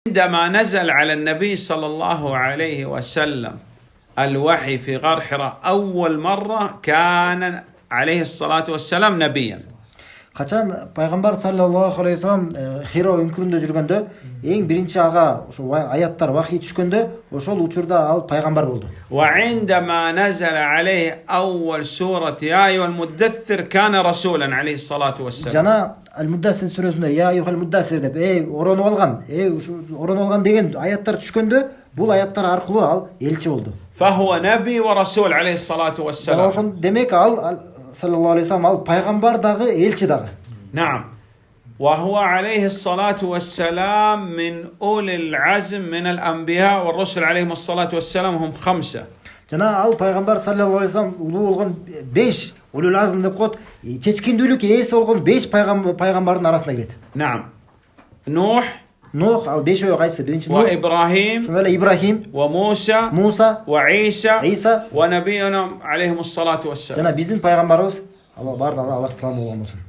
عندما نزل على النبي صلى الله عليه وسلم الوحي في غار حراء أول مرة كان عليه الصلاة والسلام نبيا. Качан пайгамбар саллаллаху алейхи вассалам Хиро үңкүрүндө жүргөндө эң биринчи ага ошо аяттар вахий түшкөндө ошол учурда ал пайгамбар болду. وعندما نزل عليه أول سورة يا أيها المدثر كان رسولا عليه الصلاة والسلام. Жана Ал-Муддассир сүрөсүндө я айюхал муддассир деп оронуп алган, оронуп алган деген аяттар түшкөндө бул аяттар аркылуу ал элчи болду. فهو نبي ورسول عليه الصلاة والسلام. Ошон демек ал саллаллаху алейхи вассалам ал пайгамбар дагы элчи дагы. نعم. وهو عليه الصلاة والسلام من أولي العزم من الأنبياء والرسل عليهم الصلاة والسلام هم 5. Жана ал пайгамбар саллаллаху алейхи вассалам улуу болгон 5 улул азм деп коет. Чечкиндүүлүк ээси болгон 5 пайгамбардын арасына кирет. نعم. نوح ал 5 кайсы? Биринчи Нух, وإبراهيم ошондой эле Ибрахим, وموسى Муса, وعيسى Иса ونبينا عليهم الصلاة والسلام. жана биздин пайгамбарыбыз Аллах бардыгына Аллах саламы болсун.